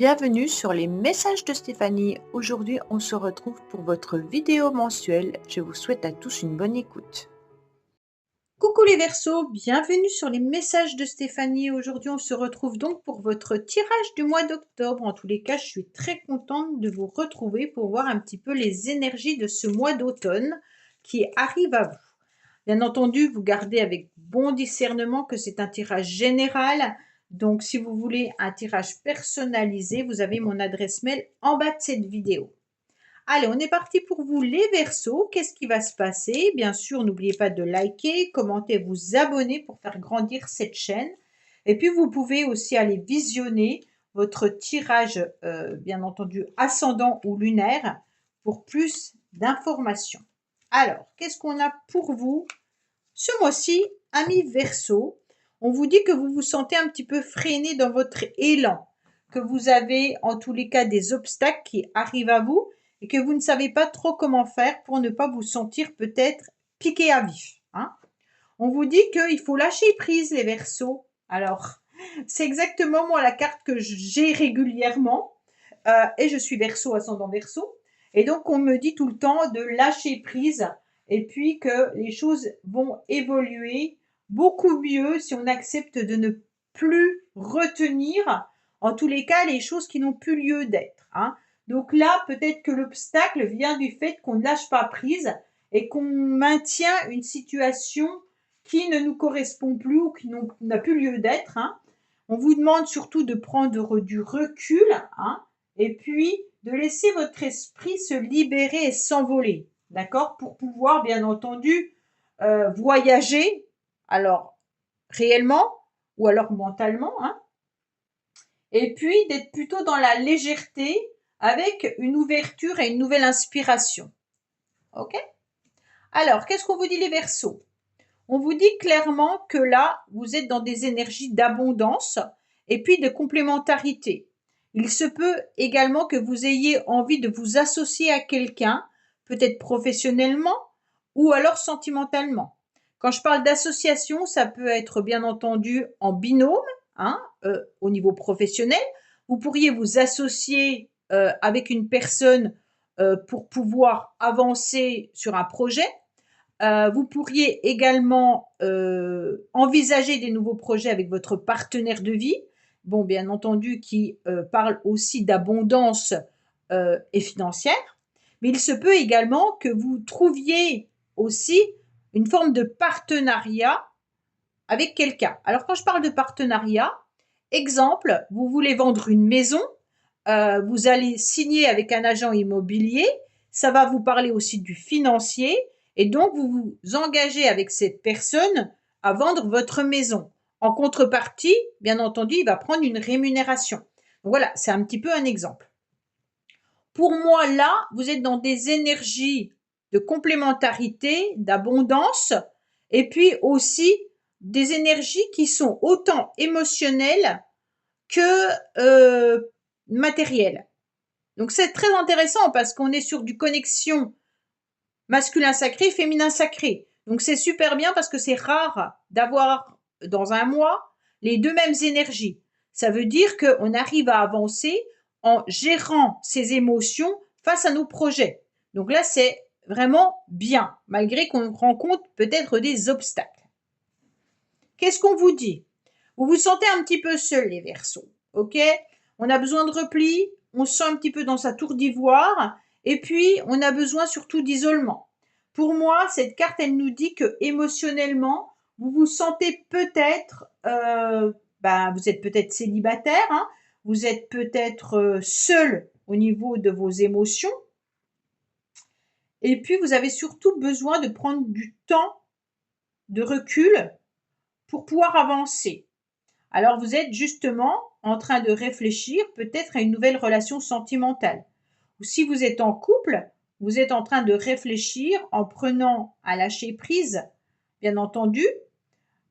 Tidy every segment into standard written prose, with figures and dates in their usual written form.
Bienvenue sur les messages de Stéphanie. Aujourd'hui, on se retrouve pour votre vidéo mensuelle. Je vous souhaite à tous une bonne écoute. Coucou les Verseaux, bienvenue sur les messages de Stéphanie. Aujourd'hui, on se retrouve donc pour votre tirage du mois d'octobre. En tous les cas, je suis très contente de vous retrouver pour voir un petit peu les énergies de ce mois d'automne qui arrive à vous. Bien entendu, vous gardez avec bon discernement que c'est un tirage général. Donc, si vous voulez un tirage personnalisé, vous avez mon adresse mail en bas de cette vidéo. Allez, on est parti pour vous les Verseaux. Qu'est-ce qui va se passer? Bien sûr, n'oubliez pas de liker, commenter, vous abonner pour faire grandir cette chaîne. Et puis, vous pouvez aussi aller visionner votre tirage, bien entendu, ascendant ou lunaire pour plus d'informations. Alors, qu'est-ce qu'on a pour vous ce mois-ci, amis Verseaux? On vous dit que vous vous sentez un petit peu freiné dans votre élan, que vous avez en tous les cas des obstacles qui arrivent à vous et que vous ne savez pas trop comment faire pour ne pas vous sentir peut-être piqué à vif. On vous dit qu'il faut lâcher prise les Verseaux. Alors, c'est exactement moi la carte que j'ai régulièrement et je suis Verseau ascendant Verseau. Et donc, on me dit tout le temps de lâcher prise et puis que les choses vont évoluer beaucoup mieux si on accepte de ne plus retenir, en tous les cas, les choses qui n'ont plus lieu d'être. Donc là, peut-être que l'obstacle vient du fait qu'on ne lâche pas prise et qu'on maintient une situation qui ne nous correspond plus ou qui n'a plus lieu d'être. On vous demande surtout de prendre du recul et puis de laisser votre esprit se libérer et s'envoler, d'accord? Pour pouvoir, bien entendu, voyager, alors réellement ou alors mentalement, et puis d'être plutôt dans la légèreté avec une ouverture et une nouvelle inspiration. Ok? Alors, qu'est-ce qu'on vous dit les Verseaux? On vous dit clairement que là, vous êtes dans des énergies d'abondance et puis de complémentarité. Il se peut également que vous ayez envie de vous associer à quelqu'un, peut-être professionnellement ou alors sentimentalement. Quand je parle d'association, ça peut être bien entendu en binôme, au niveau professionnel. Vous pourriez vous associer avec une personne pour pouvoir avancer sur un projet. Vous pourriez également envisager des nouveaux projets avec votre partenaire de vie, bon, bien entendu, qui parle aussi d'abondance et financière, mais il se peut également que vous trouviez aussi une forme de partenariat avec quelqu'un. Alors, quand je parle de partenariat, exemple, vous voulez vendre une maison, vous allez signer avec un agent immobilier, ça va vous parler aussi du financier, et donc vous vous engagez avec cette personne à vendre votre maison. En contrepartie, bien entendu, il va prendre une rémunération. Donc voilà, c'est un petit peu un exemple. Pour moi, là, vous êtes dans des énergies de complémentarité, d'abondance, et puis aussi des énergies qui sont autant émotionnelles que matérielles. Donc c'est très intéressant parce qu'on est sur du connexion masculin sacré, féminin sacré. Donc c'est super bien parce que c'est rare d'avoir dans un mois les deux mêmes énergies. Ça veut dire qu'on arrive à avancer en gérant ses émotions face à nos projets. Donc là, c'est vraiment bien, malgré qu'on rencontre peut-être des obstacles. Qu'est-ce qu'on vous dit? Vous vous sentez un petit peu seul, les Verseaux, ok? On a besoin de repli, on se sent un petit peu dans sa tour d'ivoire, et puis on a besoin surtout d'isolement. Pour moi, cette carte, elle nous dit que émotionnellement, vous vous sentez peut-être, vous êtes peut-être célibataire, vous êtes peut-être seul au niveau de vos émotions, et puis vous avez surtout besoin de prendre du temps de recul pour pouvoir avancer. Alors vous êtes justement en train de réfléchir peut-être à une nouvelle relation sentimentale. Ou si vous êtes en couple, vous êtes en train de réfléchir en prenant à lâcher prise, bien entendu,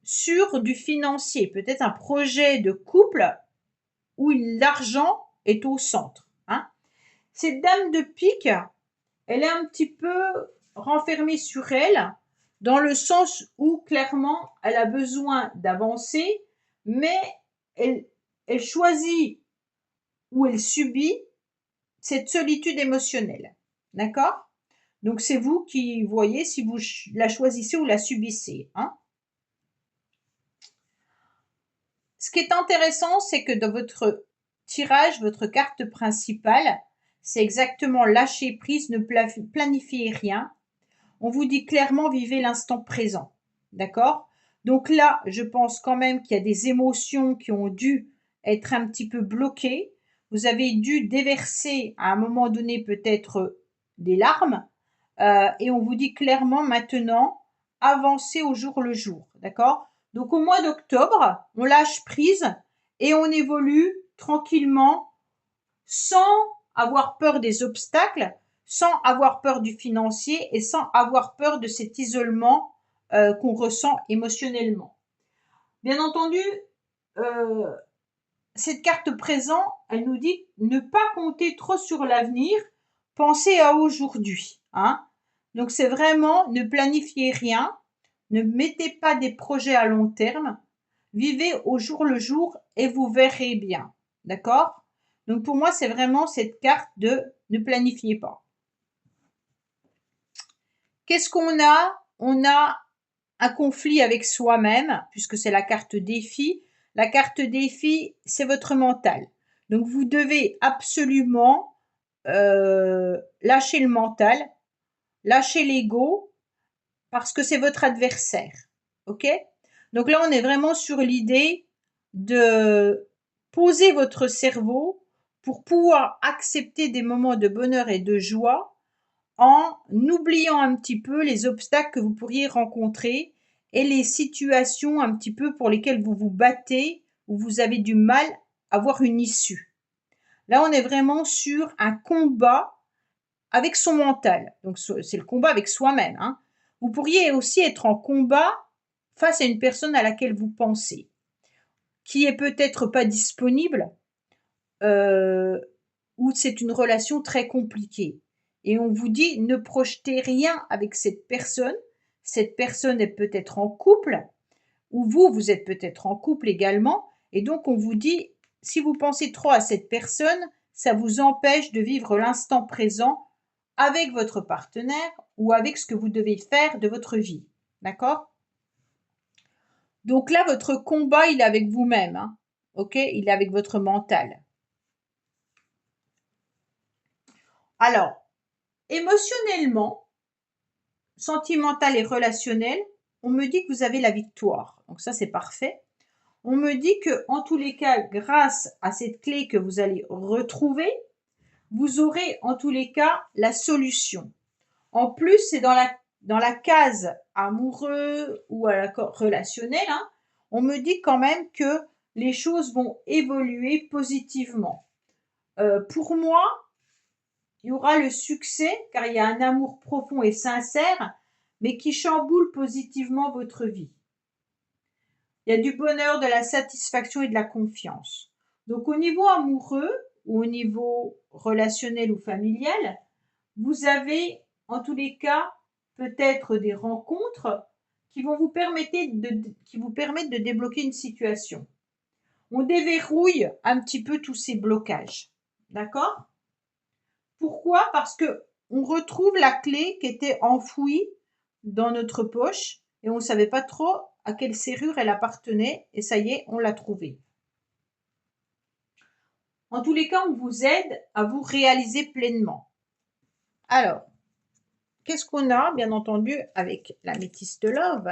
sur du financier, peut-être un projet de couple où l'argent est au centre. Cette dame de pique, elle est un petit peu renfermée sur elle, dans le sens où clairement elle a besoin d'avancer, mais elle choisit où elle subit cette solitude émotionnelle. D'accord? Donc, c'est vous qui voyez si vous la choisissez ou la subissez. Hein. Ce qui est intéressant, c'est que dans votre tirage, votre carte principale, c'est exactement lâcher prise, ne planifiez rien. On vous dit clairement, vivez l'instant présent. D'accord? Donc là, je pense quand même qu'il y a des émotions qui ont dû être un petit peu bloquées. Vous avez dû déverser à un moment donné peut-être des larmes. Et on vous dit clairement maintenant, avancez au jour le jour. D'accord? Donc au mois d'octobre, on lâche prise et on évolue tranquillement sans avoir peur des obstacles, sans avoir peur du financier et sans avoir peur de cet isolement qu'on ressent émotionnellement. Bien entendu, cette carte présent, elle nous dit ne pas compter trop sur l'avenir, pensez à aujourd'hui. Hein. Donc c'est vraiment ne planifiez rien, ne mettez pas des projets à long terme, vivez au jour le jour et vous verrez bien. D'accord? Donc pour moi, c'est vraiment cette carte de ne planifiez pas. Qu'est-ce qu'on a? On a un conflit avec soi-même, puisque c'est la carte défi. La carte défi, c'est votre mental. Donc vous devez absolument lâcher le mental, lâcher l'ego, parce que c'est votre adversaire. Ok? Donc là, on est vraiment sur l'idée de poser votre cerveau pour pouvoir accepter des moments de bonheur et de joie en oubliant un petit peu les obstacles que vous pourriez rencontrer et les situations un petit peu pour lesquelles vous vous battez, où vous avez du mal à voir une issue. Là, on est vraiment sur un combat avec son mental. Donc, c'est le combat avec soi-même. Hein. Vous pourriez aussi être en combat face à une personne à laquelle vous pensez, qui est peut-être pas disponible, ou c'est une relation très compliquée. Et on vous dit ne projetez rien avec cette personne. Cette personne est peut-être en couple, ou vous êtes peut-être en couple également. Et donc on vous dit, si vous pensez trop à cette personne, ça vous empêche de vivre l'instant présent avec votre partenaire ou avec ce que vous devez faire de votre vie. D'accord? Donc là, votre combat, il est avec vous-même. Hein. Ok? Il est avec votre mental. Alors, émotionnellement, sentimental et relationnel, on me dit que vous avez la victoire. Donc ça, c'est parfait. On me dit que, en tous les cas, grâce à cette clé que vous allez retrouver, vous aurez en tous les cas la solution. En plus, c'est dans la case amoureux ou à la relationnel. Hein, on me dit quand même que les choses vont évoluer positivement. Pour moi, il y aura le succès car il y a un amour profond et sincère, mais qui chamboule positivement votre vie. Il y a du bonheur, de la satisfaction et de la confiance. Donc au niveau amoureux ou au niveau relationnel ou familial, vous avez en tous les cas peut-être des rencontres qui vont vous permettre de débloquer une situation. On déverrouille un petit peu tous ces blocages. D'accord? Pourquoi? Parce que on retrouve la clé qui était enfouie dans notre poche et on ne savait pas trop à quelle serrure elle appartenait et ça y est, on l'a trouvée. En tous les cas, on vous aide à vous réaliser pleinement. Alors, qu'est-ce qu'on a, bien entendu, avec la métisse de Love?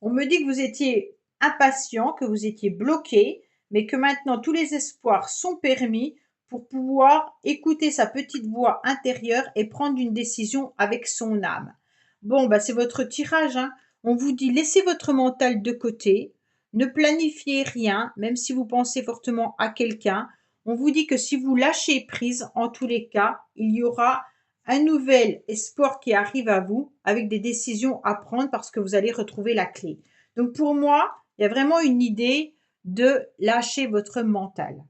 On me dit que vous étiez impatient, que vous étiez bloqué, mais que maintenant tous les espoirs sont permis pour pouvoir écouter sa petite voix intérieure et prendre une décision avec son âme. Bon, bah c'est votre tirage. Hein. On vous dit laissez votre mental de côté, ne planifiez rien, même si vous pensez fortement à quelqu'un. On vous dit que si vous lâchez prise, en tous les cas, il y aura un nouvel espoir qui arrive à vous avec des décisions à prendre parce que vous allez retrouver la clé. Donc pour moi, il y a vraiment une idée de lâcher votre mental.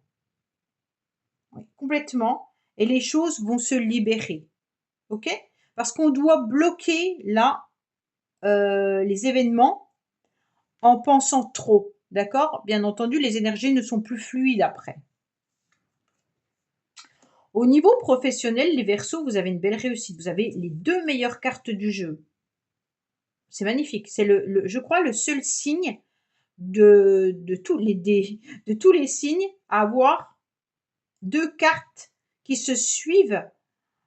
Oui, complètement. Et les choses vont se libérer. OK? parce qu'on doit bloquer là les événements en pensant trop, d'accord? Bien entendu, les énergies ne sont plus fluides après. Au niveau professionnel, les Verseaux, vous avez une belle réussite. Vous avez les 2 meilleures cartes du jeu. C'est magnifique. C'est je crois le seul signe de tous les signes à avoir 2 cartes qui se suivent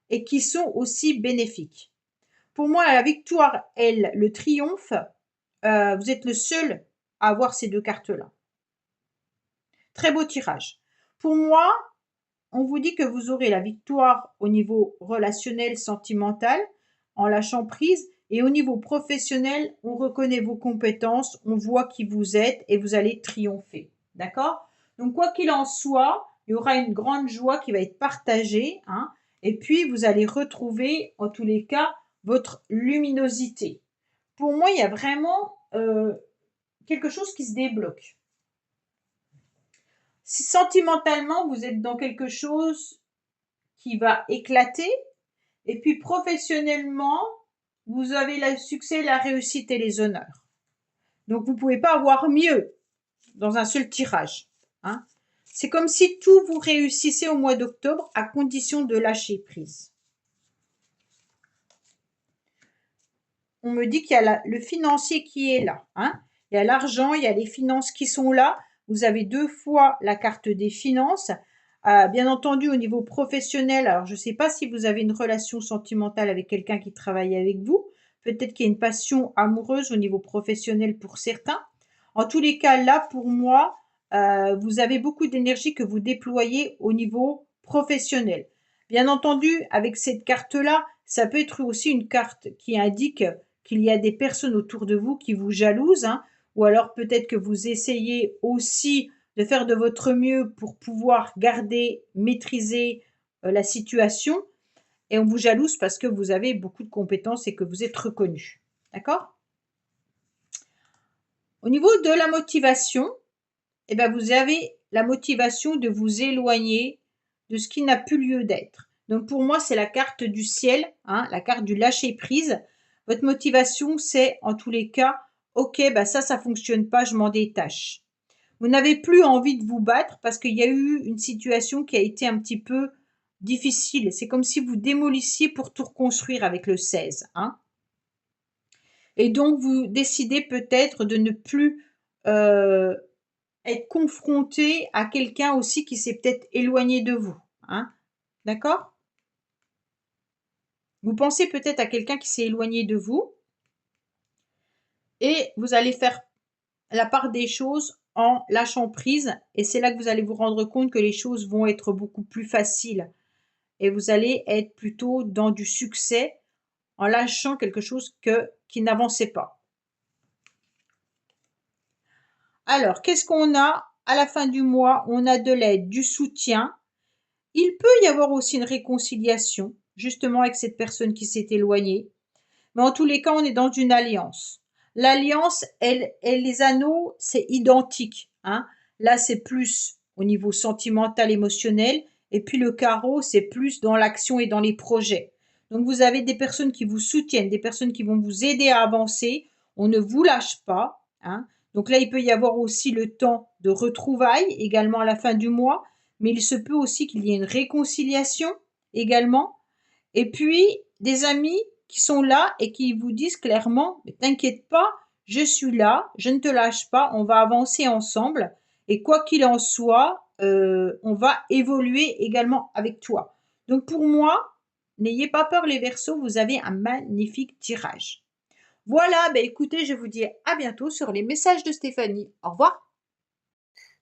et qui sont aussi bénéfiques. Pour moi, la victoire, elle, le triomphe, vous êtes le seul à avoir ces 2 cartes-là. Très beau tirage. Pour moi, on vous dit que vous aurez la victoire au niveau relationnel, sentimental, en lâchant prise. Et au niveau professionnel, on reconnaît vos compétences, on voit qui vous êtes et vous allez triompher. D'accord? Donc, quoi qu'il en soit, il y aura une grande joie qui va être partagée. Hein, et puis, vous allez retrouver, en tous les cas, votre luminosité. Pour moi, il y a vraiment quelque chose qui se débloque. Si sentimentalement, vous êtes dans quelque chose qui va éclater, et puis professionnellement, vous avez le succès, la réussite et les honneurs. Donc, vous ne pouvez pas avoir mieux dans un seul tirage. Hein. C'est comme si tout vous réussissait au mois d'octobre à condition de lâcher prise. On me dit qu'il y a le financier qui est là. Hein. Il y a l'argent, il y a les finances qui sont là. Vous avez 2 fois la carte des finances. Bien entendu, au niveau professionnel, alors je ne sais pas si vous avez une relation sentimentale avec quelqu'un qui travaille avec vous. Peut-être qu'il y a une passion amoureuse au niveau professionnel pour certains. En tous les cas, là, pour moi, vous avez beaucoup d'énergie que vous déployez au niveau professionnel. Bien entendu, avec cette carte-là, ça peut être aussi une carte qui indique qu'il y a des personnes autour de vous qui vous jalousent, hein, ou alors peut-être que vous essayez aussi de faire de votre mieux pour pouvoir garder, maîtriser la situation, et on vous jalouse parce que vous avez beaucoup de compétences et que vous êtes reconnu. D'accord? Au niveau de la motivation, eh bien, vous avez la motivation de vous éloigner de ce qui n'a plus lieu d'être. Donc pour moi, c'est la carte du ciel, hein, la carte du lâcher-prise. Votre motivation, c'est en tous les cas, ok, bah ça fonctionne pas, je m'en détache. Vous n'avez plus envie de vous battre parce qu'il y a eu une situation qui a été un petit peu difficile. C'est comme si vous démolissiez pour tout reconstruire avec le 16. Hein. Et donc, vous décidez peut-être de ne plus être confronté à quelqu'un aussi qui s'est peut-être éloigné de vous. Hein. D'accord? Vous pensez peut-être à quelqu'un qui s'est éloigné de vous et vous allez faire la part des choses en lâchant prise, et c'est là que vous allez vous rendre compte que les choses vont être beaucoup plus faciles et vous allez être plutôt dans du succès en lâchant quelque chose qui n'avançait pas. Alors, qu'est-ce qu'on a à la fin du mois? On a de l'aide, du soutien. Il peut y avoir aussi une réconciliation, justement avec cette personne qui s'est éloignée. Mais en tous les cas, on est dans une alliance. L'alliance, les anneaux, c'est identique. Hein. Là, c'est plus au niveau sentimental, émotionnel. Et puis le carreau, c'est plus dans l'action et dans les projets. Donc, vous avez des personnes qui vous soutiennent, des personnes qui vont vous aider à avancer. On ne vous lâche pas. Hein. Donc là, il peut y avoir aussi le temps de retrouvailles, également à la fin du mois. Mais il se peut aussi qu'il y ait une réconciliation également. Et puis, des amis qui sont là et qui vous disent clairement, mais t'inquiète pas, je suis là, je ne te lâche pas, on va avancer ensemble. Et quoi qu'il en soit, on va évoluer également avec toi. Donc pour moi, n'ayez pas peur les Verseaux, vous avez un magnifique tirage. Voilà, écoutez, je vous dis à bientôt sur les messages de Stéphanie. Au revoir.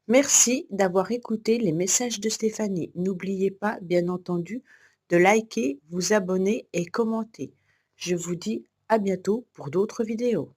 Merci d'avoir écouté les messages de Stéphanie. N'oubliez pas, bien entendu, de liker, vous abonner et commenter. Je vous dis à bientôt pour d'autres vidéos.